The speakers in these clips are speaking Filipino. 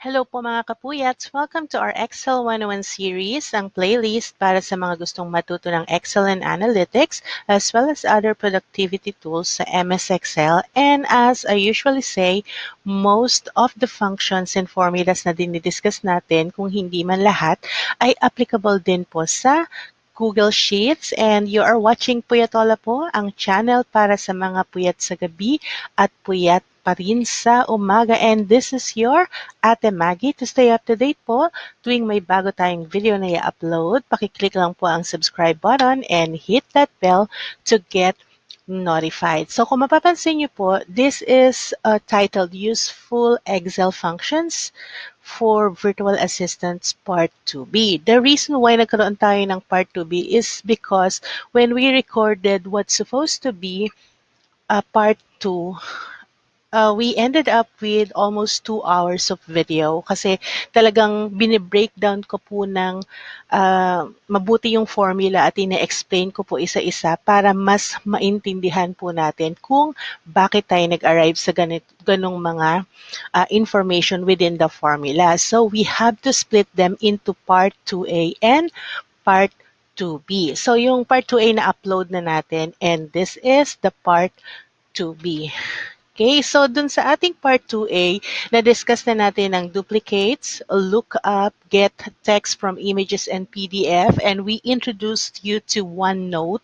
Hello po mga kapuyats! Welcome to our Excel 101 series, ang playlist para sa mga gustong matuto ng Excel and Analytics as well as other productivity tools sa MS Excel. And as I usually say, most of the functions and formulas na dinidiscuss natin, kung hindi man lahat, ay applicable din po sa Google Sheets. And you are watching Puyatola po, ang channel para sa mga puyat sa gabi at puyat pa rin sa umaga. And this is your Ate Maggie. To stay up to date po, tuwing may bago tayong video na i-upload, pakiclick lang po ang subscribe button and hit that bell to get notified. So kung mapapansin niyo po, this is titled Useful Excel Functions for Virtual Assistants Part 2B. The reason why nagkaroon tayo ng Part 2B is because when we recorded what's supposed to be Part 2, we ended up with almost 2 hours of video kasi talagang binibreakdown ko po ng mabuti yung formula at ine-explain ko po isa-isa para mas maintindihan po natin kung bakit tayo nag-arrive sa ganong mga information within the formula. So we have to split them into Part 2A and Part 2B. So yung Part 2A na upload na natin and this is the Part 2B. Okay, so dun sa ating part 2A, na-discuss na natin ang duplicates, lookup, get text from images and PDF, and we introduced you to OneNote,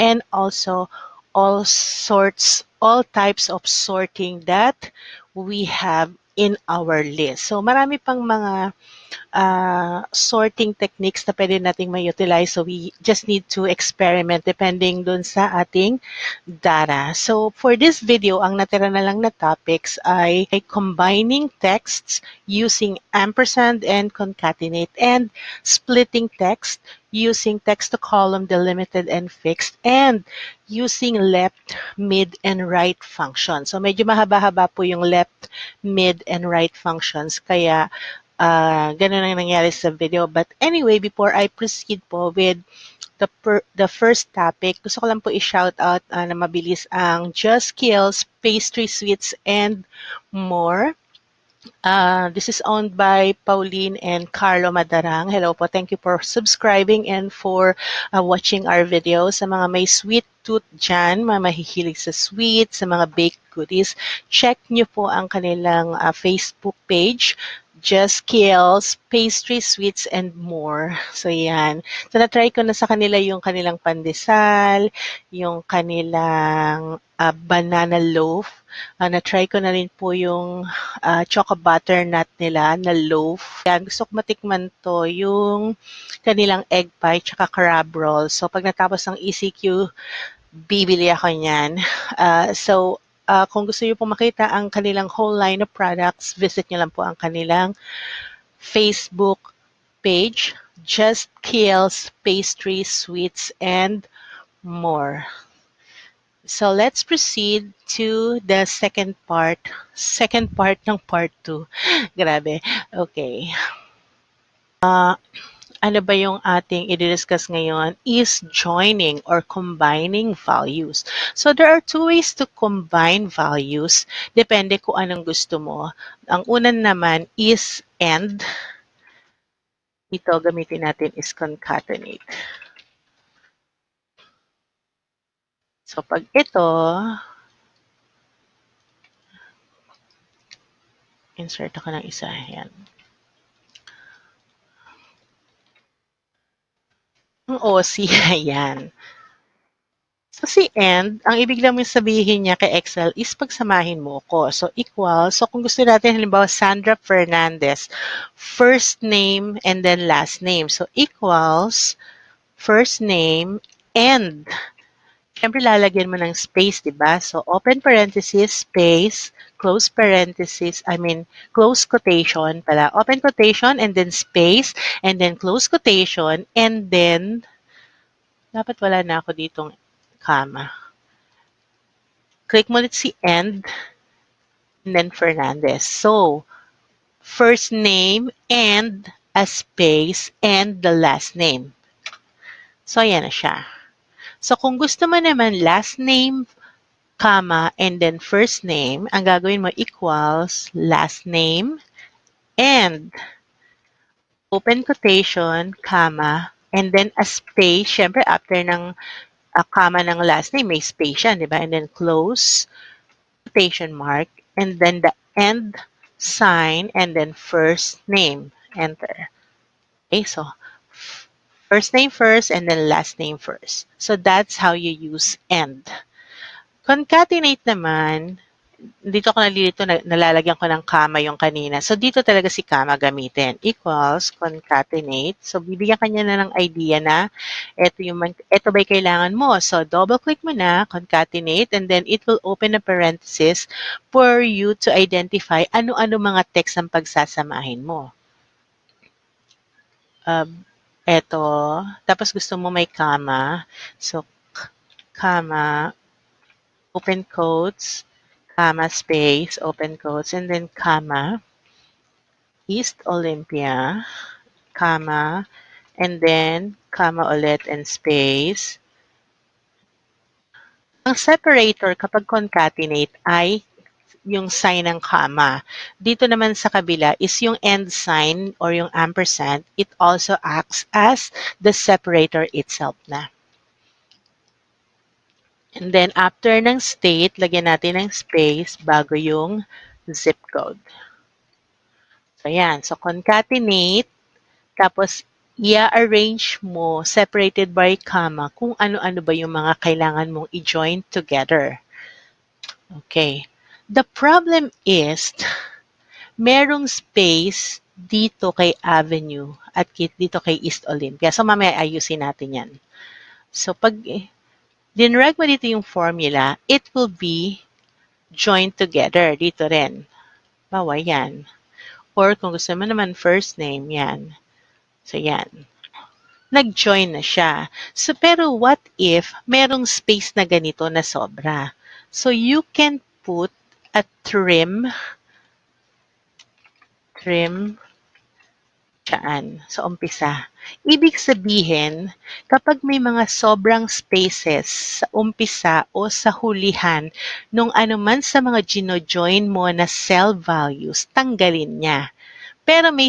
and also all types of sorting that we have in our list. So marami pang mga sorting techniques na pwede nating ma-utilize. So we just need to experiment depending dun sa ating data. So for this video, ang natira na lang na topics ay combining texts using ampersand and concatenate and splitting text using text to column delimited and fixed and using left, mid, and right functions. So medyo mahaba-haba po yung left, mid, and right functions. Kaya ganun ang nangyari sa video. But anyway, before I proceed po with the first topic, gusto ko lang po i-shout out na mabilis ang Just Kills, Pastry Sweets, and More. This is owned by Pauline and Carlo Madarang. Hello po. Thank you for subscribing and for watching our videos. Sa mga may sweet tooth dyan, mga mahihilig sa sweet, sa mga baked goodies, check nyo po ang kanilang Facebook page, Just Kills, Pastry, Sweets, and More. So, yan. So, na-try ko na sa kanila yung kanilang pandesal, yung kanilang banana loaf. Na-try ko na rin po yung choco butternut nila na loaf. Yan, gusto ko matikman to, yung kanilang egg pie tsaka crab roll. So, pag natapos ng ECQ, bibili ako niyan. Kung gusto niyo po makita ang kanilang whole line of products, visit niyo lang po ang kanilang Facebook page, Just Kills, Pastry, Sweets, and More. So let's proceed to the second part ng part 2. Grabe. Okay. Ano ba yung ating i-discuss ngayon is joining or combining values. So there are two ways to combine values. Depende kung anong gusto mo. Ang una naman is and. Ito gamitin natin is concatenate. So pag ito, insert ako ng isa. Yan. Ang OC, yan. So si and, ang ibig lang sabihin niya kay Excel is pagsamahin mo ko. So equal, so kung gusto natin halimbawa Sandra Fernandez, first name and then last name. So equals first name and, syempre lalagyan mo ng space, di ba? So open parenthesis, space, close parenthesis, close quotation pala. Open quotation and then space and then close quotation and then, dapat wala na ako ditong comma. Click mo ulit si and then Fernandez. So, first name and a space and the last name. So, ayan na siya. So, kung gusto mo naman last name, comma, and then first name, ang gagawin mo equals last name and, open quotation, comma, and then a space. Syempre, after ng comma ng last name, may space yan, di ba? And then close, quotation mark, and then the end sign, and then first name. Enter. Okay, so first name first, and then last name first. So that's how you use end. Concatenate naman, dito ko nalilito, nalalagyan ko ng comma yung kanina. So, dito talaga si comma gamitin. Equals, concatenate. So, bibigyan kanya na ng idea na ito ba'y kailangan mo. So, double click mo na, concatenate, and then it will open a parenthesis for you to identify ano-ano mga text ang pagsasamahin mo. Eto, tapos gusto mo may comma. So, comma, open quotes, comma, space, open quotes, and then comma, East Olympia, comma, and then comma ulit and space. Ang separator kapag concatenate ay yung sign ng comma. Dito naman sa kabila is yung end sign or yung ampersand. It also acts as the separator itself na. And then after ng state, lagyan natin ng space bago yung zip code. So yan. So concatenate, tapos i-arrange mo separated by comma kung ano-ano ba yung mga kailangan mong i-join together. Okay. The problem is, merong space dito kay Avenue at dito kay East Olympia. So, mamaya ayusin natin yan. So, pag dinrag mo dito yung formula, it will be joined together. Dito rin. Bawa yan. Or kung gusto mo naman first name, yan. So, yan. Nag-join na siya. So, pero what if merong space na ganito na sobra? So, you can put a trim saan, sa umpisa. Ibig sabihin, kapag may mga sobrang spaces sa umpisa o sa hulihan nung anuman sa mga gino-join mo na cell values, tanggalin niya. Pero may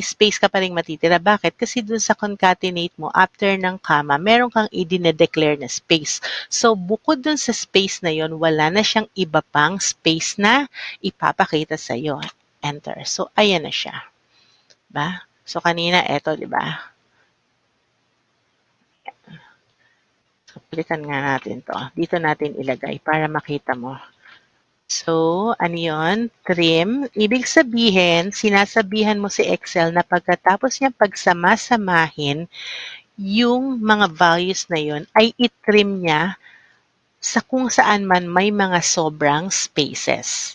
space ka pa ring matitira. Bakit? Kasi dun sa concatenate mo, after ng comma, meron kang i-declare na space. So, bukod dun sa space na yon, wala na siyang iba pang space na ipapakita sa'yo. Enter. So, ayan na siya. Ba? So, kanina, eto, di ba? So, palitan nga natin to. Dito natin ilagay para makita mo. So, ano yun? Trim. Ibig sabihin, sinasabihan mo si Excel na pagkatapos niya pagsama-samahin, yung mga values na yun ay itrim niya sa kung saan man may mga sobrang spaces.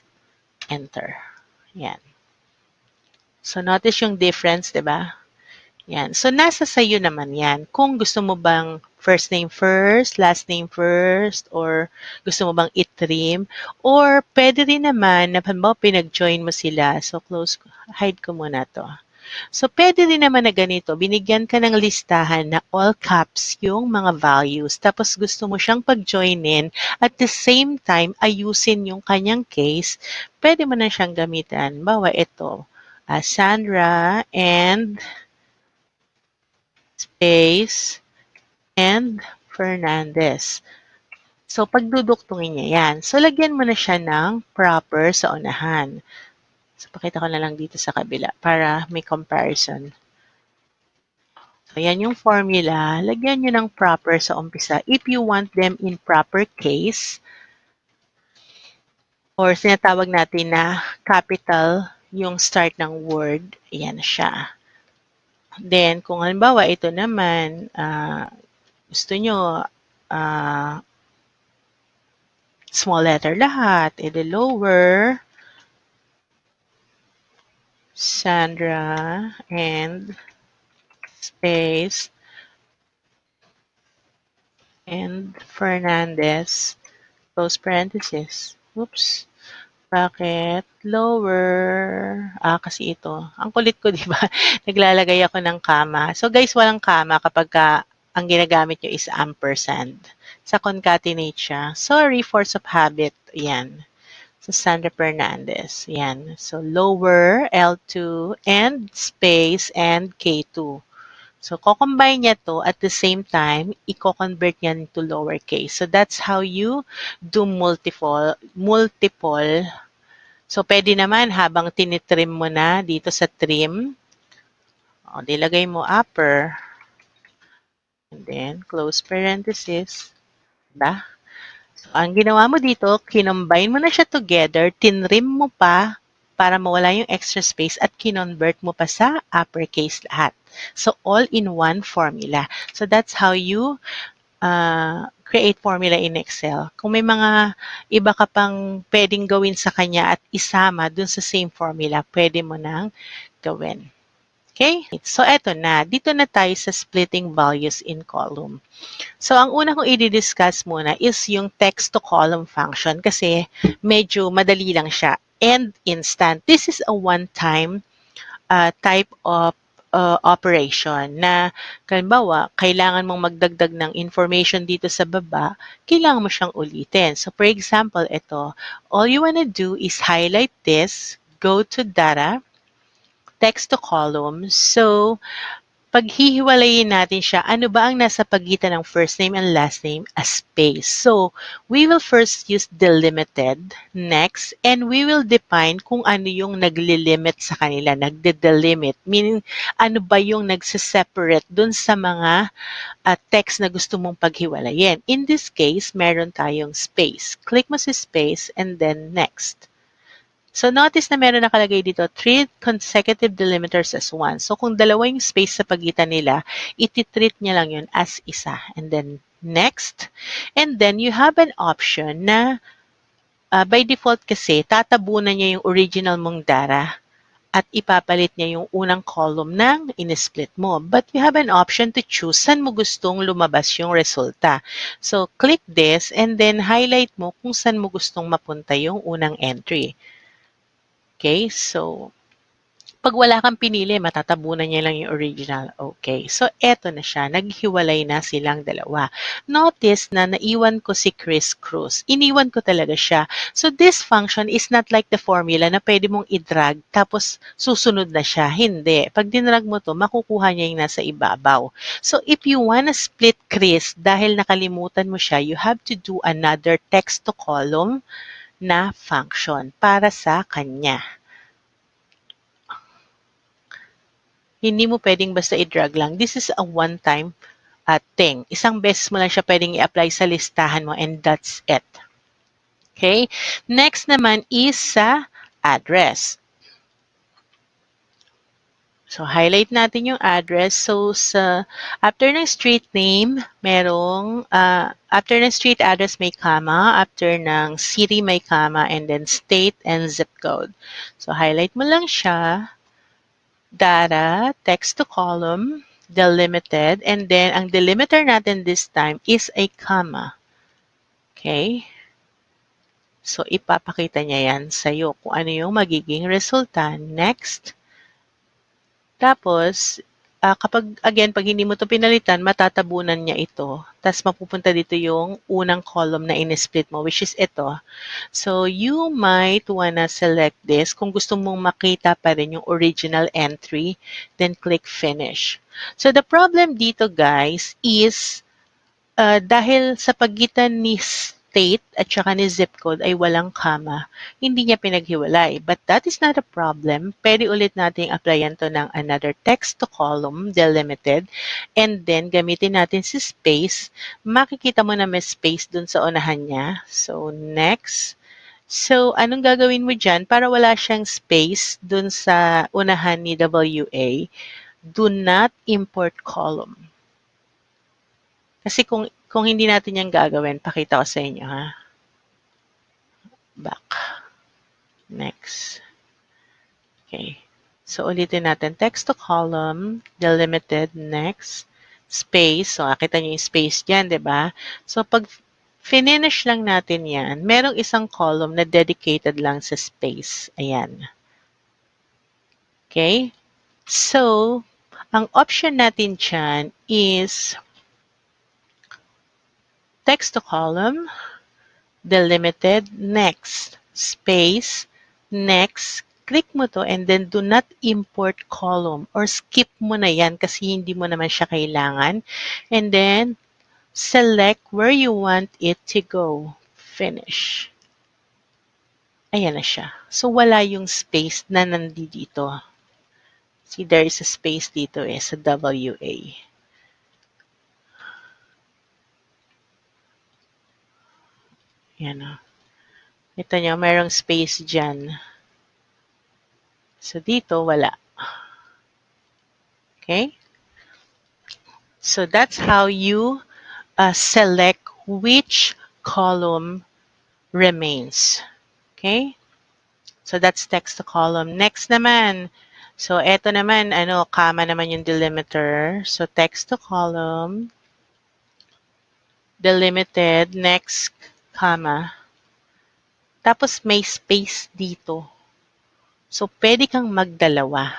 Enter. Yan. So, notice yung difference, di ba? Yan. So, nasa sayo naman yan. Kung gusto mo bang first name first, last name first, or gusto mo bang itrim, or pwede rin naman na halimbawa pinag-join mo sila. So, hide ko muna to. So, pwede rin naman na ganito, binigyan ka ng listahan na all caps yung mga values, tapos gusto mo siyang pag-joinin, at the same time, ayusin yung kanyang case, pwede mo na siyang gamitan. Bawa ito, Sandra and space, and Fernandez. So, pagduduktungin niya yan. So, lagyan mo na siya ng proper sa unahan. So, pakita ko na lang dito sa kabila para may comparison. So, yan yung formula. Lagyan nyo ng proper sa umpisa. If you want them in proper case, or sinatawag natin na capital yung start ng word, yan siya. Then, kung halimbawa, ito naman, gusto nyo, small letter lahat, edi lower, Sandra, and space, and Fernandez, close parenthesis. Oops. Bakit? Lower. Kasi ito. Ang kulit ko, di ba? Naglalagay ako ng comma. So, guys, walang comma kapag ang ginagamit nyo is ampersand. Sa concatenate siya. Sorry, force of habit. Yan. So, So, Sandra Fernandez. Yan. So, lower L2 and space and K2. So, cocombine niya to at the same time, i-convert niya into lowercase. So, that's how you do multiple. So, pwede naman habang tinitrim mo na dito sa trim, o, nilagay mo upper, and then close parenthesis, ba? So, ang ginawa mo dito, kinombine mo na siya together, tinrim mo pa para mawala yung extra space at kinonvert mo pa sa uppercase lahat. So, all in one formula. So, that's how you create formula in Excel. Kung may mga iba ka pang pwedeng gawin sa kanya at isama dun sa same formula, pwede mo nang gawin. Okay? So, eto na. Dito na tayo sa splitting values in column. So, ang una kong i-discuss muna is yung text-to-column function kasi medyo madali lang siya and instant. This is a one-time type of operation na halimbawa, kailangan mong magdagdag ng information dito sa baba, kailangan mo siyang ulitin. So, for example, ito, all you wanna do is highlight this, go to data, text to column. So, paghihiwalayin natin siya, ano ba ang nasa pagitan ng first name and last name? A space. So, we will first use delimited next, and we will define kung ano yung naglilimit sa kanila, nagde-delimit. Meaning, ano ba yung nagsiseparate dun sa mga text na gusto mong paghiwalayin. In this case, meron tayong space. Click mo sa space and then next. So, notice na meron nakalagay dito, treat consecutive delimiters as one. So, kung dalawa yung space sa pagitan nila, iti-treat niya lang yun as isa. And then, next. And then, you have an option na by default kasi, tatabunan niya yung original mong data at ipapalit niya yung unang column ng in-split mo. But you have an option to choose saan mo gustong lumabas yung resulta. So, click this and then highlight mo kung saan mo gustong mapunta yung unang entry. Okay, so pag wala kang pinili, matatabunan niya lang yung original. Okay, so eto na siya. Naghiwalay na silang dalawa. Notice na naiwan ko si Chris Cruz. Iniwan ko talaga siya. So this function is not like the formula na pwede mong i-drag tapos susunod na siya. Hindi. Pag dinrag mo to, makukuha niya yung nasa ibabaw. So if you wanna split Chris dahil nakalimutan mo siya, you have to do another text to column na function para sa kanya. Hindi mo pwedeng basta i-drag lang. This is a one-time thing. Isang beses mo lang siya pwedeng i-apply sa listahan mo and that's it. Okay? Next naman is sa address. So, highlight natin yung address. So, after ng street name, after ng street address may comma, after ng city may comma, and then state and zip code. So, highlight mo lang siya. Data, text to column, delimited, and then ang delimiter natin this time is a comma. Okay? So, ipapakita niya yan sa'yo kung ano yung magiging resulta. Next. Tapos, pag hindi mo to pinalitan, matatabunan niya ito. Tapos, mapupunta dito yung unang column na in-split mo, which is ito. So, you might wanna select this. Kung gusto mong makita pa rin yung original entry, then click Finish. So, the problem dito, guys, is dahil sa pagitan ni state at saka ni zip code ay walang comma, hindi niya pinaghiwalay. But that is not a problem. Pwede ulit nating applyan to ng another text to column, delimited, and then gamitin natin si space. Makikita mo na may space dun sa unahan niya. So, next. So, anong gagawin mo dyan para wala siyang space dun sa unahan ni WA? Do not import column. Kasi kung hindi natin yan gagawin, pakita ko sa inyo, ha? Back. Next. Okay. So, ulitin natin. Text to column, delimited, next, space. So, nakita niyo yung space dyan, di ba? So, pag finish lang natin yan, merong isang column na dedicated lang sa space. Ayan. Okay? So, ang option natin dyan is text to column, delimited, next. space, next, click mo to and then do not import column or skip mo na yan kasi hindi mo naman siya kailangan. And then, select where you want it to go. Finish. Ayan na siya. So, wala yung space na nandito. See, there is a space dito sa WA. Yan o. Ito nyo, mayroong space dyan. So, dito, wala. Okay? So, that's how you select which column remains. Okay? So, that's text to column. Next naman. So, eto naman, comma naman yung delimiter. So, text to column, delimited, next, comma. Tapos, may space dito. So, pwede kang magdalawa.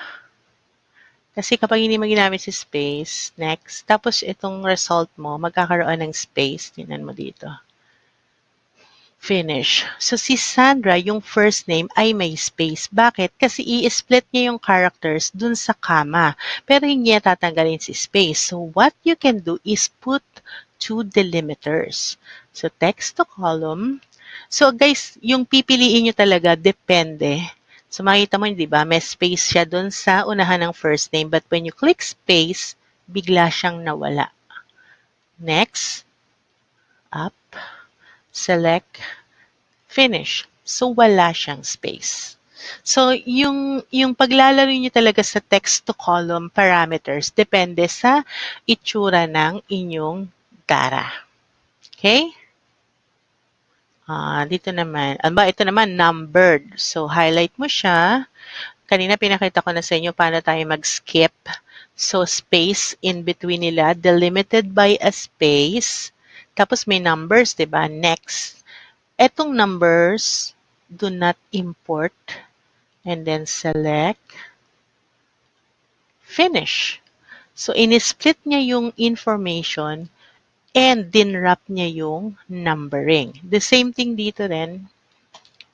Kasi kapag hindi mo ginamit si space, next, tapos itong result mo, magkakaroon ng space. Tingnan mo dito. Finish. So, si Sandra, yung first name ay may space. Bakit? Kasi i-split niya yung characters dun sa comma. Pero hindi niya tatanggalin si space. So, what you can do is put two delimiters. So, text to column. So, guys, yung pipiliin nyo talaga, depende. So, makita mo, di ba? May space siya dun sa unahan ng first name. But when you click space, bigla siyang nawala. Next. Up. Select. Finish. So, wala siyang space. So, yung paglalaro niyo talaga sa text-to-column parameters depende sa itsura ng inyong data. Okay? Dito naman. Ito naman, numbered. So, highlight mo siya. Kanina pinakita ko na sa inyo paano tayo mag-skip. So, space in between nila, delimited by a space. Tapos may numbers, di ba? Next. Etong numbers, do not import. And then select. Finish. So, in-split niya yung information and dinwrap niya yung numbering. The same thing dito rin.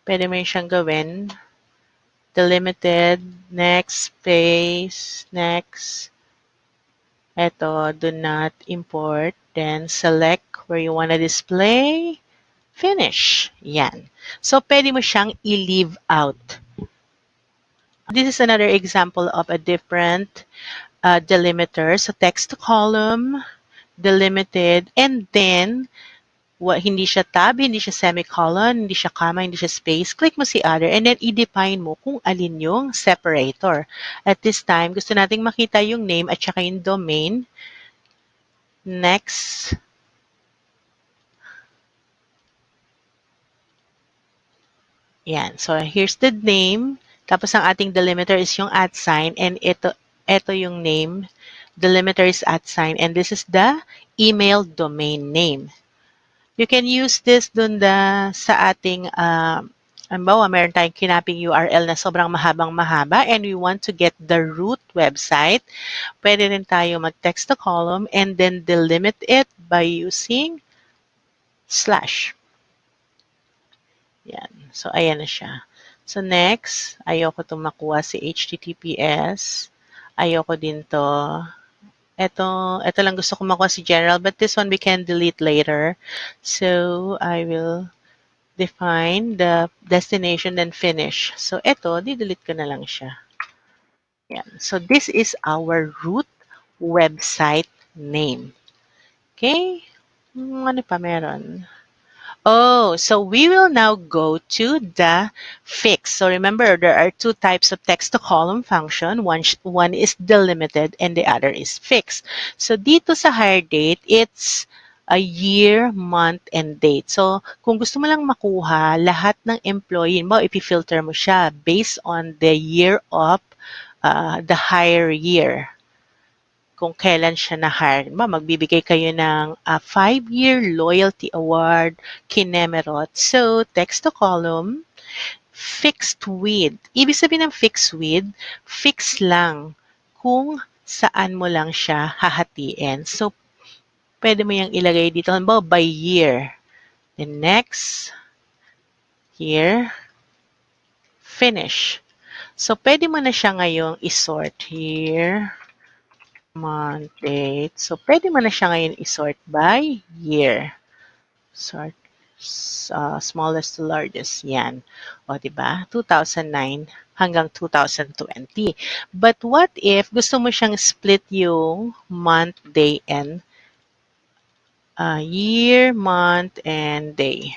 Pwede mo siyang gawin. Delimited, next, space, next. Ito, do not import. Then, select where you want to display. Finish. Yan. So, pwede mo siyang i-leave out. This is another example of a different delimiter. So, text to column, delimited, and then, hindi siya tab, hindi siya semicolon, hindi siya comma, hindi siya space. Click mo si other and then i-define mo kung alin yung separator. At this time, gusto nating makita yung name at saka yung domain. Next. Yan. So, here's the name. Tapos, ang ating delimiter is yung @ and ito yung name. Delimiter is @ and this is the email domain name. You can use this dun sa ating, halimbawa, meron tayong kinaping URL na sobrang mahaba and we want to get the root website. Pwede rin tayo mag-text to column and then delimit it by using /. Yan. So, ayan na siya. So, next, ayoko itong makuha si HTTPS. Ayoko din to. Ito lang gusto ko makuha si general, but this one we can delete later. So, I will define the destination then finish. So, ito, di-delete ko na lang siya. Yan. So, this is our root website name. Okay? Ano pa meron? Oh, so we will now go to the fix. So remember, there are two types of text-to-column function. One is delimited and the other is fixed. So dito sa hire date, it's a year, month, and date. So kung gusto mo lang makuha lahat ng employee mo, ipifilter mo siya based on the year of the hire year. Kung kailan siya na-hire. Magbibigay kayo ng 5-year loyalty award, kinemerot. So, text to column, fixed with. Ibig sabihin ng fixed with, fix lang kung saan mo lang siya hahatiin. So, pwede mo yung ilagay dito. Halimbawa, by year. The next year. Finish. So, pwede mo na siya ngayong isort. Year, month, date. So, pwede mo na siya ngayon isort by year. Sort smallest to largest. Yan. O, diba? 2009 hanggang 2020. But what if gusto mo siyang split yung month, day, and year, month, and day.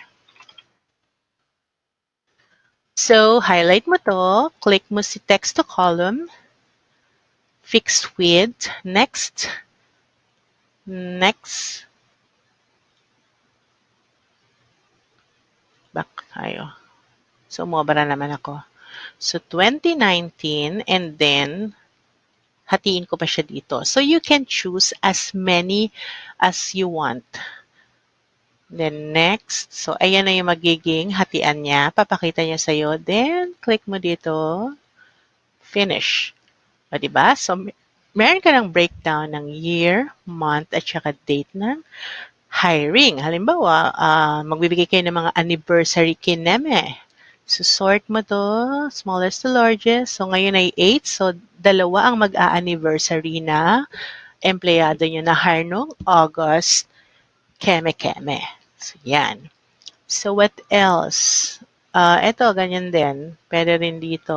So, highlight mo to, click mo si text to column, fixed width, next, next, back tayo. So, umobra naman ako. So, 2019, and then, hatiin ko pa siya dito. So, you can choose as many as you want. Then, next. So, ayan na yung magiging hatian niya. Papakita niya sa'yo. Then, click mo dito, finish. O, diba? So, meron ka ng breakdown ng year, month, at saka date ng hiring. Halimbawa, magbibigay kayo ng mga anniversary kineme. So, sort mo to, smallest to largest. So, ngayon ay 8. So, dalawa ang mag-a-anniversary na empleyado nyo na hire noong August, keme-keme. So, yan. So, what else? Ito, ganyan din. Pwede rin dito.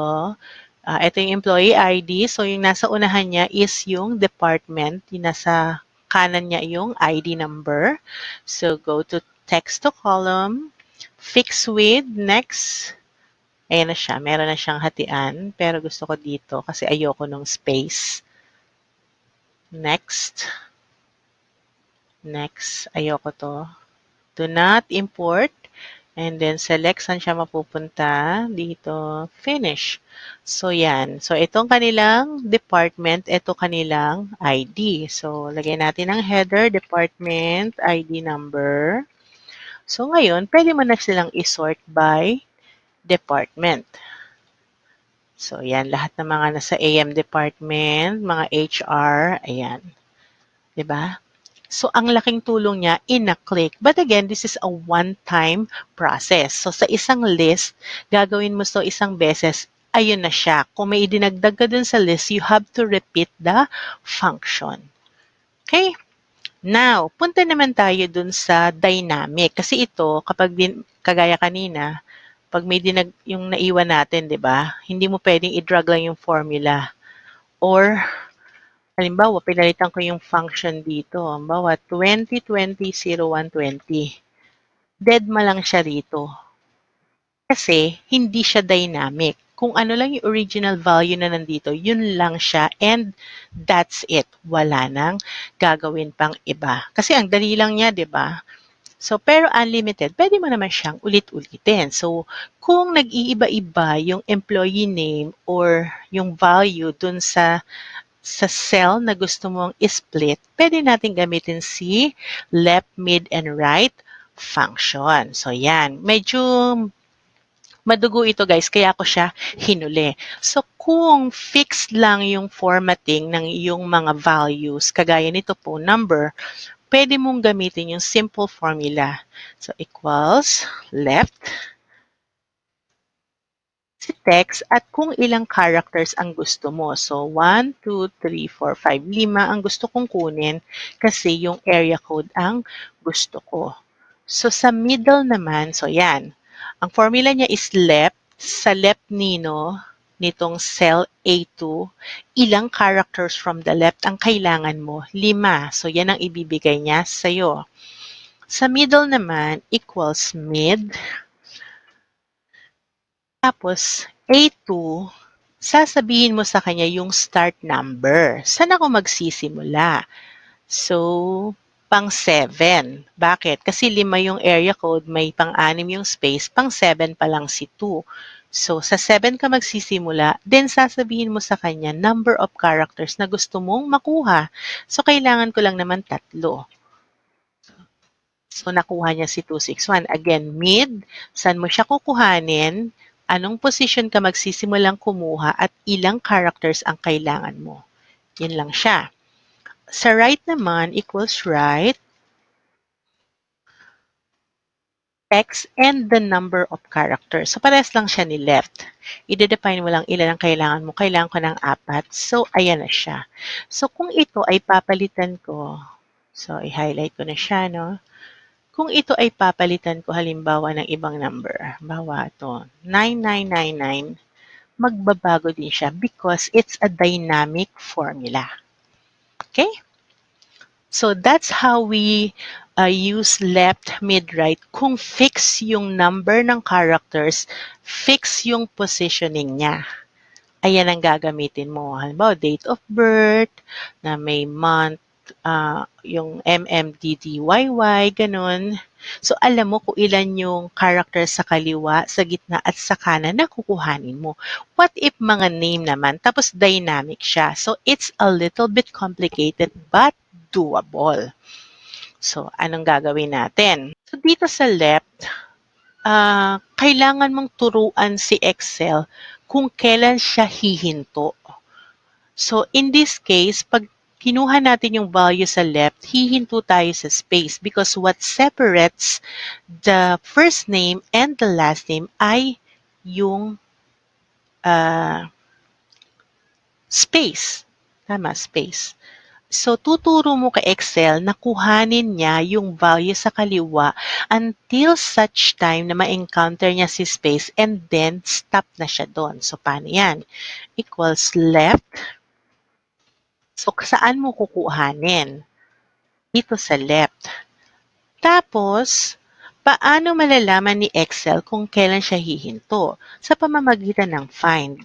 Ito yung employee ID. So, yung nasa unahan niya is yung department. Yung nasa kanan niya yung ID number. So, go to text to column. Fix with. Next. Ayan na siya. Meron na siyang hatian. Pero gusto ko dito kasi ayoko nung space. Next. Next. Ayoko to. Do not import. And then, select saan siya mapupunta. Dito, finish. So, yan. So, itong kanilang department, ito kanilang ID. So, lagyan natin ang header, department, ID number. So, ngayon, pwede mo na silang isort by department. So, yan. Lahat ng mga nasa AM department, mga HR, ayan. 'Di ba? So, ang laking tulong niya in a click. But again, this is a one-time process. So, sa isang list, gagawin mo so isang beses, ayun na siya. Kung may idinagdag ka dun sa list, you have to repeat the function. Okay? Now, punta naman tayo dun sa dynamic. Kasi ito, kapag kagaya kanina, pag may yung naiwan natin, di ba? Hindi mo pwedeng i-drag lang yung formula. Or, halimbawa, pinalitan ko yung function dito. Halimbawa, 2020-0120. Deadma lang siya rito. Kasi, hindi siya dynamic. Kung ano lang yung original value na nandito, yun lang siya and that's it. Wala nang gagawin pang iba. Kasi ang dali lang niya, di ba? So, pero unlimited, pwede mo naman siyang ulit-ulitin. So, kung nag-iiba-iba yung employee name or yung value dun sa cell na gusto mong split, pwede natin gamitin si left, mid, and right function. So, yan. Medyo madugo ito guys, kaya ako siya hinuli. So, kung fixed lang yung formatting ng iyong mga values, kagaya nito po, number, pwede mong gamitin yung simple formula. So, equals left, si text at kung ilang characters ang gusto mo. So, 1, 2, 3, 4, 5, 5 ang gusto kong kunin kasi yung area code ang gusto ko. So, sa middle naman, so yan. Ang formula niya is left. Sa left nitong cell A2, ilang characters from the left ang kailangan mo? 5. So, yan ang ibibigay niya sa'yo. Sa middle naman, equals mid. Tapos, A2, sasabihin mo sa kanya yung start number. Saan ako magsisimula? So, pang 7. Bakit? Kasi 5 yung area code, may pang-6 yung space, pang 7 pa lang si 2. So, sa 7 ka magsisimula, then sasabihin mo sa kanya number of characters na gusto mong makuha. So, kailangan ko lang naman 3. So, nakuha niya si 261. Again, mid, saan mo siya kukuhanin, anong position ka magsisimulang kumuha, at ilang characters ang kailangan mo. Yan lang siya. Sa right naman, equals right, text and the number of characters. So, parehas lang siya ni left. I-define mo lang ilan ang kailangan mo. Kailangan ko ng 4. So, ayan na siya. So, kung ito ay papalitan ko, so, i-highlight ko na siya, no? Kung ito ay papalitan ko halimbawa ng ibang number, halimbawa ito, 9999, magbabago din siya because it's a dynamic formula. Okay? So that's how we use left, mid, right. Kung fix yung number ng characters, fix yung positioning niya. Ayan ang gagamitin mo. Halimbawa, date of birth, na may month, yung MMDDYY, ganun. So, alam mo kung ilan yung characters sa kaliwa, sa gitna, at sa kanan na kukuhanin mo. What if mga name naman, tapos dynamic siya? So, it's a little bit complicated but doable. So, anong gagawin natin? So, dito sa left, kailangan mong turuan si Excel kung kailan siya hihinto. So, in this case, pag kinuha natin yung value sa left, hihinto tayo sa space because what separates the first name and the last name ay yung uh, space. Tama, space. So, tuturo mo kay Excel na kuhanin niya yung value sa kaliwa until such time na ma-encounter niya si space and then stop na siya doon. So, paano yan? Equals left. So, saan mo kukuhanin? Dito sa left. Tapos, paano malalaman ni Excel kung kailan siya hihinto? Sa pamamagitan ng find.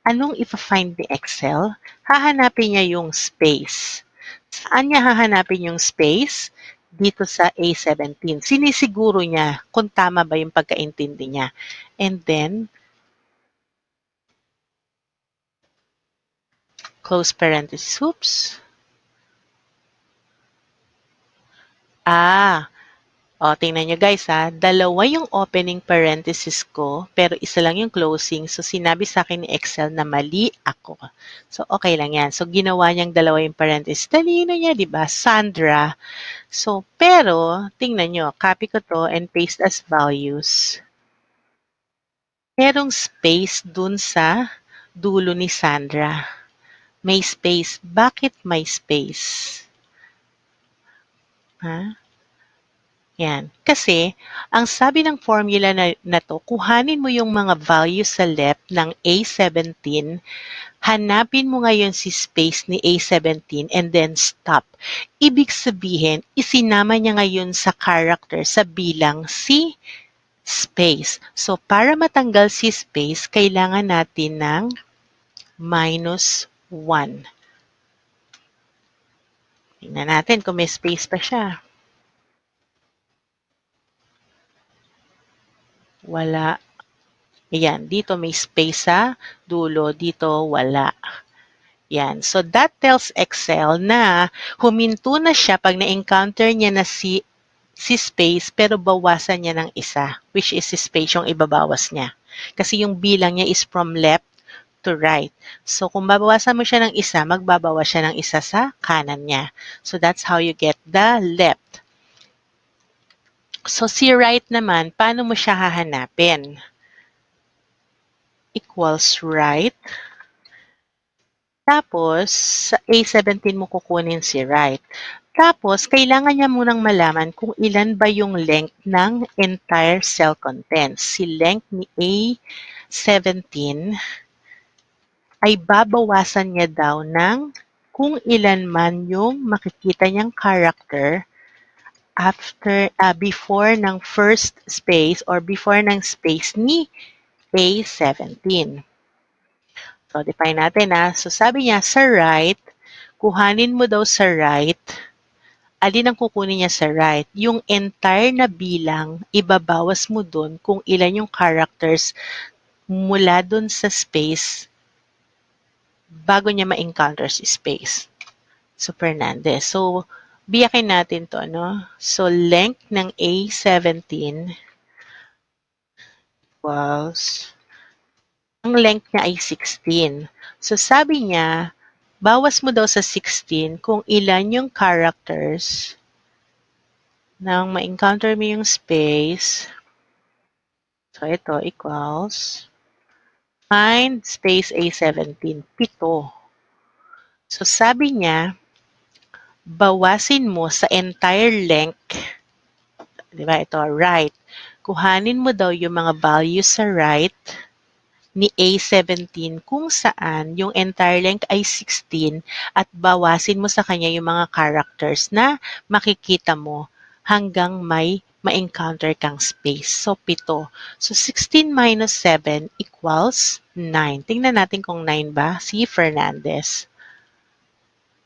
Anong ipa-find ni Excel? Hahanapin niya yung space. Saan niya hahanapin yung space? Dito sa A17. Sinisiguro niya kung tama ba yung pagkaintindi niya. And then, close parenthesis. Oops. Tingnan nyo guys ha. Dalawa yung opening parenthesis ko, pero isa lang yung closing. So, sinabi sa akin ni Excel na mali ako. So, okay lang yan. So, ginawa niyang dalawa yung parenthesis. Talino niya, di ba? Sandra. So, pero, tingnan nyo. Copy ko to and paste as values. Merong space dun sa dulo ni Sandra. May space. Bakit may space? Ha? Yan. Kasi, ang sabi ng formula na to, kuhanin mo yung mga values sa left ng A17, hanapin mo ngayon si space ni A17 and then stop. Ibig sabihin, isinama niya ngayon sa character, sa bilang si space. So, para matanggal si space, kailangan natin ng -1. Tingnan natin kung may space pa siya. Wala. Ayan, dito may space sa dulo, dito wala. Yan. So, that tells Excel na huminto na siya pag na-encounter niya na si space pero bawasan niya ng isa, which is si space yung ibabawas niya. Kasi yung bilang niya is from left to right. So, kung babawasan mo siya ng isa, magbabawas siya ng isa sa kanan niya. So, that's how you get the left. So, si right naman, paano mo siya hahanapin? Equals right. Tapos, sa A17 mo kukunin si right. Tapos, kailangan niya munang malaman kung ilan ba yung length ng entire cell contents. Si length ni A17 ay babawasan niya daw ng kung ilan man yung makikita niyang character before ng first space or before ng space ni A17. So, define natin So, sabi niya sa right, kuhanin mo daw sa right, alin ang kukunin niya sa right? Yung entire na bilang, ibabawas mo dun kung ilan yung characters mula dun sa space bago niya ma-encounter si space. So, Fernandez. So, biyakin natin to, no? So, length ng A17 equals, ang length niya ay 16. So, sabi niya, bawas mo daw sa 16 kung ilan yung characters nang ma-encounter mo yung space, so ito equals, find space A17, 7. So sabi niya, bawasin mo sa entire length, di ba ito, right. Kuhanin mo daw yung mga values sa right ni A17 kung saan yung entire length ay 16 at bawasin mo sa kanya yung mga characters na makikita mo hanggang may ma-encounter kang space. So, 7. So, 16 minus 7 equals 9. Tingnan natin kung 9 ba si Fernandez.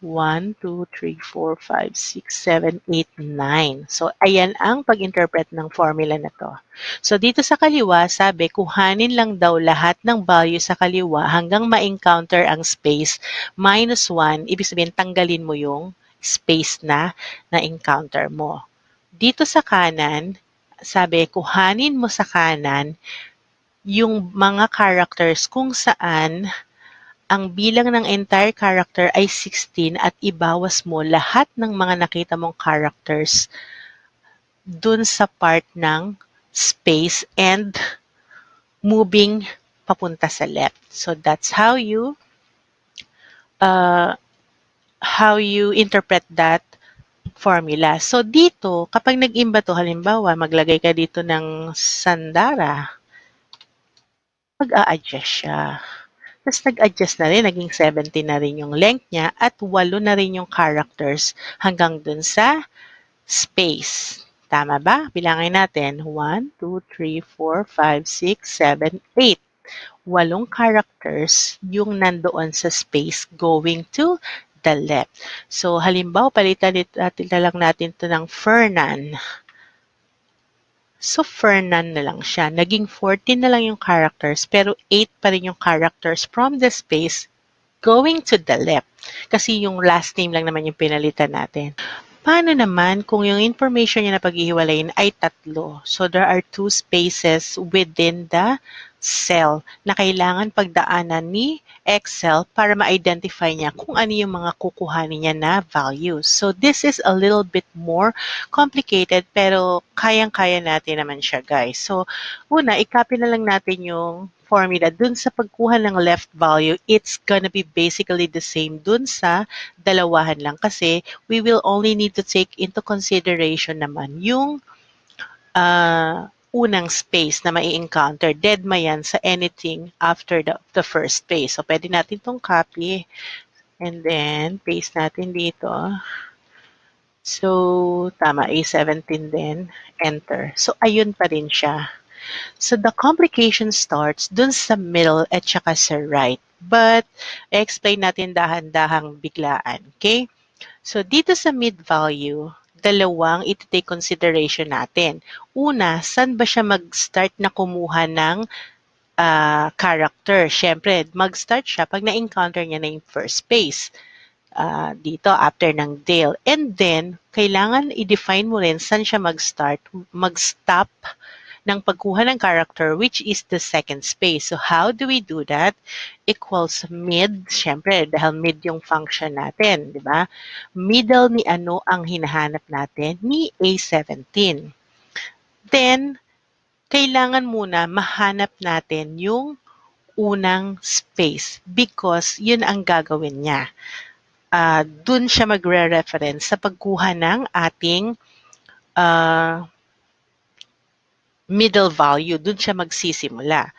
1, 2, 3, 4, 5, 6, 7, 8, 9. So, ayan ang pag-interpret ng formula na to. So, dito sa kaliwa, sabi, kuhanin lang daw lahat ng value sa kaliwa hanggang ma-encounter ang space minus 1. Ibig sabihin, tanggalin mo yung space na na-encounter mo. Dito sa kanan, sabi, kuhanin mo sa kanan yung mga characters kung saan ang bilang ng entire character ay 16 at ibawas mo lahat ng mga nakita mong characters dun sa part ng space and moving papunta sa left. So that's uh, how you interpret that formula. So dito, kapag nag-imba to, halimbawa, maglagay ka dito ng sandara, mag-a-adjust siya. Tapos nag-adjust na rin, naging 70 na rin yung length niya at 8 na rin yung characters hanggang dun sa space. Tama ba? Bilangin natin. 1, 2, 3, 4, 5, 6, 7, 8. 8 characters yung nandoon sa space going to the left. So, halimbawa, palitan na lang natin to ng Fernan. So, Fernan na lang siya. Naging 14 na lang yung characters, pero 8 pa rin yung characters from the space going to the left. Kasi yung last name lang naman yung pinalitan natin. Paano naman kung yung information niya na paghihiwalayin ay 3? So, there are 2 spaces within the cell na kailangan pagdaanan ni Excel para ma-identify niya kung ano yung mga kukuhanin niya na values. So, this is a little bit more complicated pero kayang-kaya natin naman siya, guys. So, una, i-copy na lang natin yung formula. Dun sa pagkuha ng left value, it's gonna be basically the same dun sa dalawahan lang kasi we will only need to take into consideration naman yung unang space na mai-encounter. Deadma yan sa anything after the first space. So, pwede natin itong copy and then paste natin dito. So, tama, A17 din. Enter. So, ayun pa rin siya. So, the complication starts dun sa middle at saka sa right. But, explain natin dahan-dahang biglaan. Okay? So, dito sa mid-value, dalawang iti-take consideration natin. Una, saan ba siya mag-start na kumuha ng character? Siyempre, mag-start siya pag na-encounter niya na yung first space. Dito, after ng Dale. And then, kailangan i-define mo rin saan siya mag-start, mag-stop ng pagkuha ng character, which is the second space. So, how do we do that? Equals mid, syempre, dahil mid yung function natin, di ba? Middle ni ano ang hinahanap natin? Ni A17. Then, kailangan muna mahanap natin yung unang space because yun ang gagawin niya. Dun siya magre-reference sa pagkuha ng ating middle value. Dun siya magsisimula.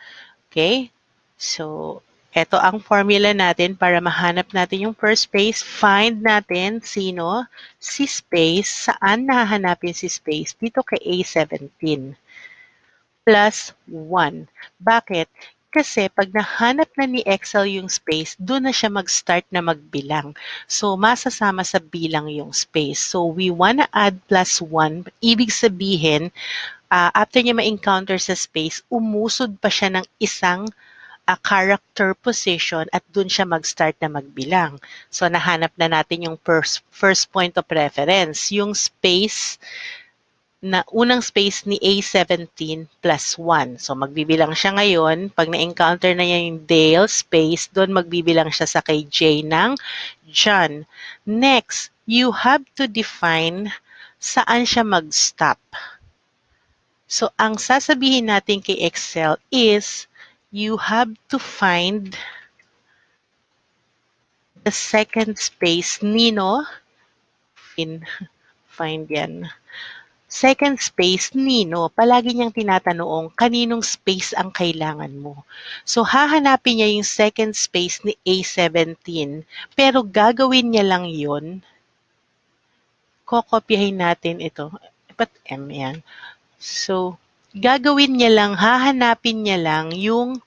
Okay? So, eto ang formula natin para mahanap natin yung first space. Find natin sino si space. Saan nahanapin si space? Dito kay A17 plus 1. Bakit? Kasi pag nahanap na ni Excel yung space, doon na siya mag-start na magbilang. So, masasama sa bilang yung space. So, we wanna add plus 1. Ibig sabihin, after niya ma-encounter sa space, umusod pa siya ng isang character position at dun siya mag-start na magbilang. So, nahanap na natin yung first point of reference, yung space na unang space ni A17 plus 1. So, magbibilang siya ngayon. Pag na-encounter na niya yung Dale space, doon magbibilang siya sa kay J ng John. Next, you have to define saan siya mag-stop. So, ang sasabihin natin kay Excel is, you have to find the second space, Nino, find yan. Second space, Nino, palagi niyang tinatanong kaninong space ang kailangan mo. So, hahanapin niya yung second space ni A17, pero gagawin niya lang yun, kokopyahin natin ito. Ba't M yan? So, gagawin niya lang, hahanapin niya lang yung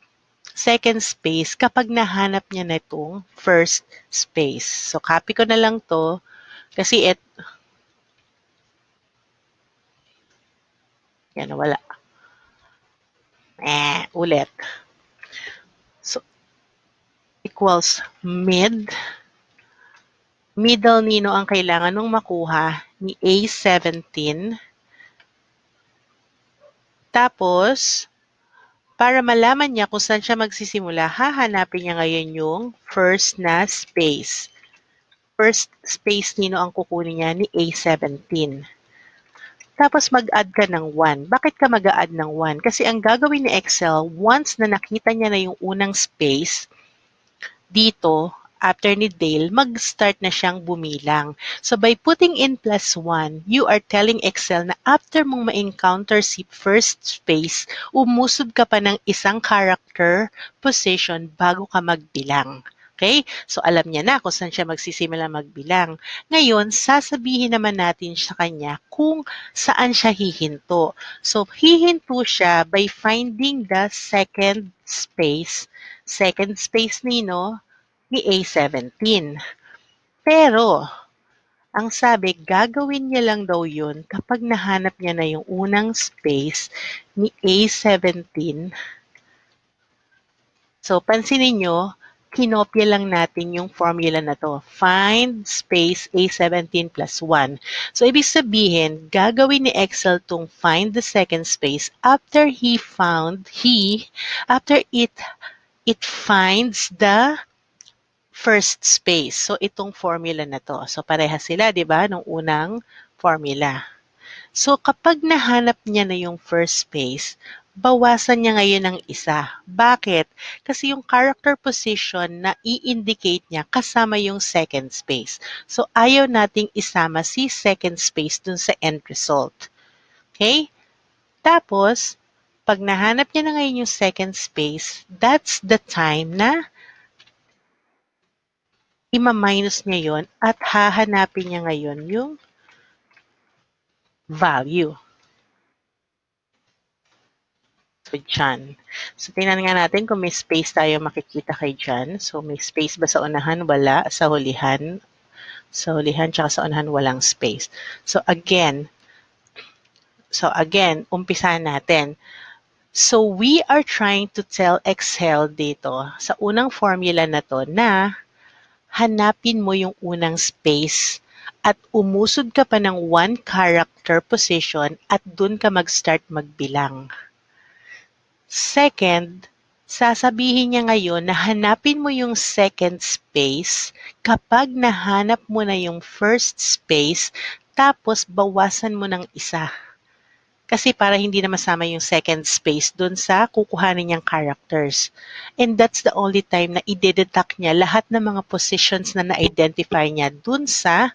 second space kapag nahanap niya na itong first space. So, copy ko na lang to kasi yan, wala. Ulit. So, equals middle nino ang kailangan nung makuha ni A17. Tapos, para malaman niya kung saan siya magsisimula, hahanapin niya ngayon yung first na space. First space nino ang kukunin niya ni A17. Tapos mag-add ka ng 1. Bakit ka mag-add ng 1? Kasi ang gagawin ni Excel, once na nakita niya na yung unang space, dito, after ni Dale, mag-start na siyang bumilang. So by putting in +1, you are telling Excel na after mong ma-encounter si first space, umusod ka pa ng isang character position bago ka magbilang. Okay? So alam niya na kung saan siya magsisimula magbilang. Ngayon, sasabihin naman natin sa kanya kung saan siya hihinto. So hihinto siya by finding the second space. Second space nino, ni A17. Pero, ang sabi, gagawin niya lang daw yun kapag nahanap niya na yung unang space ni A17. So, pansinin nyo, kinopya lang natin yung formula na to. Find space A17 plus 1. So, ibig sabihin, gagawin ni Excel tong find the second space after after it finds the first space. So, itong formula na to. So, pareha sila, di ba, nung unang formula. So, kapag nahanap niya na yung first space, bawasan niya ngayon ng isa. Bakit? Kasi yung character position na i-indicate niya kasama yung second space. So, ayaw nating isama si second space dun sa end result. Okay? Tapos, pag nahanap niya na ngayon yung second space, that's the time na ima-minus niya yon at hahanapin niya ngayon yung value. So, dyan. So, tingnan nga natin kung may space tayo makikita kay dyan. So, may space ba sa unahan? Wala. Sa hulihan? Sa hulihan, tsaka sa unahan, walang space. So again, umpisa natin. So, we are trying to tell Excel dito sa unang formula na to na hanapin mo yung unang space at umusod ka pa ng one character position at dun ka mag-start magbilang. Second, sasabihin niya ngayon na hanapin mo yung second space kapag nahanap mo na yung first space, tapos bawasan mo ng isa. Kasi para hindi na masama yung second space dun sa kukuhanin niyang characters. And that's the only time na i-deduct niya lahat ng mga positions na na-identify niya dun sa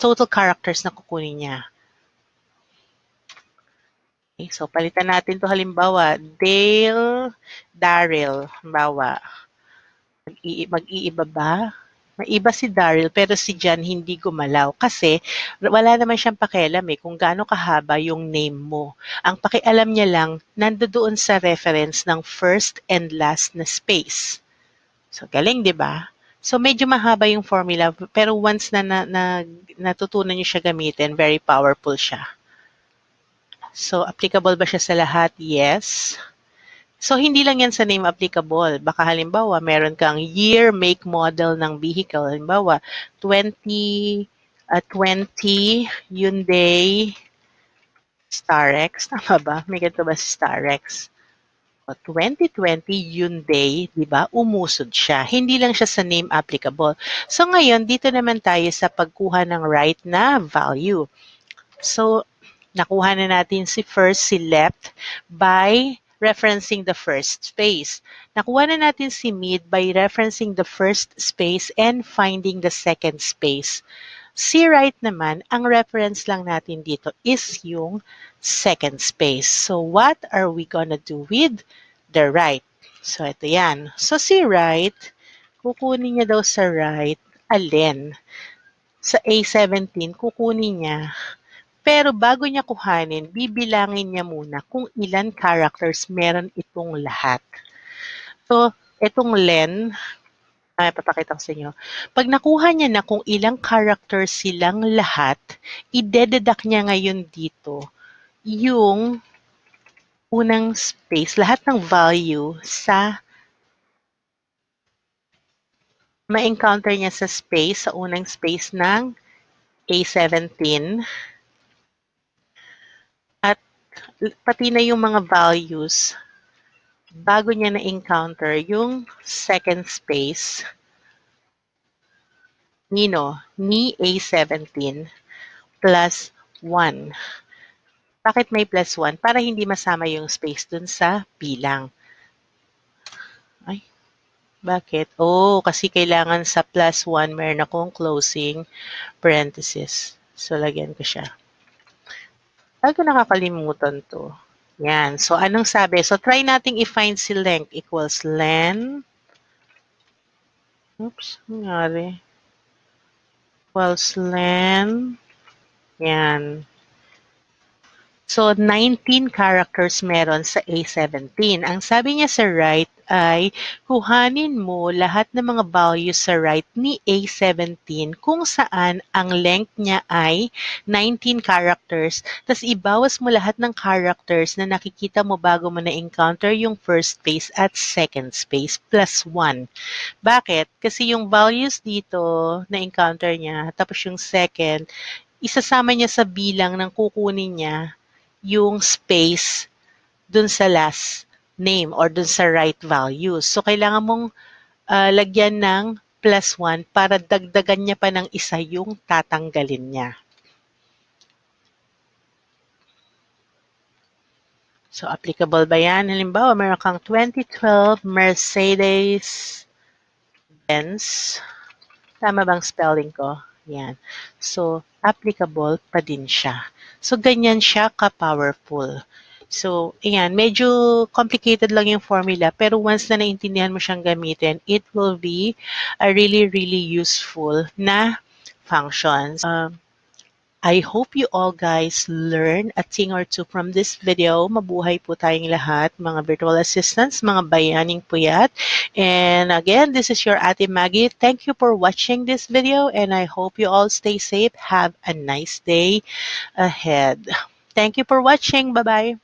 total characters na kukunin niya. Okay, so palitan natin to halimbawa, Dale, Daryl, halimbawa, mag-iiba ba? Maiba si Daryl pero si John hindi gumalaw kasi wala naman siyang pakialam kung gaano kahaba yung name mo. Ang pakialam niya lang nandoon sa reference ng first and last na space. So galing, 'di ba? So medyo mahaba yung formula pero once na natutunan niyo siya gamitin, very powerful siya. So applicable ba siya sa lahat? Yes. So, hindi lang yan sa name applicable. Baka halimbawa, meron kang year, make, model ng vehicle. Halimbawa, 2020 Hyundai Starex. Tama ba? May ganito ba si Starex? O, 2020, yun day, di ba, umusod siya. Hindi lang siya sa name applicable. So ngayon, dito naman tayo sa pagkuha ng right na value. So, nakuha na natin si first, si left by referencing the first space. Nakuha na natin si mid by referencing the first space and finding the second space. Si right naman, ang reference lang natin dito is yung second space. So, what are we gonna do with the right? So, ito yan. So, si right, kukunin niya daw sa right, alin? Sa A17, kukunin niya. Pero bago niya kuhanin, bibilangin niya muna kung ilan characters meron itong lahat. So, itong len, papakita ko sa inyo. Pag nakuha niya na kung ilang characters silang lahat, idededuct niya ngayon dito yung unang space, lahat ng value sa ma-encounter niya sa space, sa unang space ng A17 at pati na yung mga values bago niya na-encounter yung second space ni A17 plus 1. Bakit may plus 1? Para hindi masama yung space dun sa bilang. Ay, bakit? Oh, kasi kailangan sa plus 1 meron akong closing parenthesis. So, lagyan ko siya. Ay, ko nakakalimutan to. Yan. So, anong sabi? So, try nating i-find si length equals len. Oops, nangyari. Equals len. Yan. So, 19 characters meron sa A17. Ang sabi niya sa right ay, kuhanin mo lahat ng mga values sa right ni A17 kung saan ang length niya ay 19 characters. Tapos, ibawas mo lahat ng characters na nakikita mo bago mo na-encounter yung first space at second space plus 1. Bakit? Kasi yung values dito na-encounter niya, tapos yung second, isasama niya sa bilang ng kukunin niya yung space dun sa last name or dun sa right values. So, kailangan mong lagyan ng plus 1 para dagdagan niya pa ng isa yung tatanggalin niya. So, applicable ba yan? Halimbawa, meron kang 2012 Mercedes-Benz. Tama bang spelling ko? Yan. So, applicable pa din siya. So, ganyan siya ka-powerful. So, ayan, medyo complicated lang yung formula, pero once na naintindihan mo siyang gamitin, it will be a really, really useful na functions. I hope you all guys learn a thing or two from this video. Mabuhay po tayong lahat, mga virtual assistants, mga bayaning puyat. And again, this is your Ate Maggie. Thank you for watching this video and I hope you all stay safe. Have a nice day ahead. Thank you for watching. Bye-bye.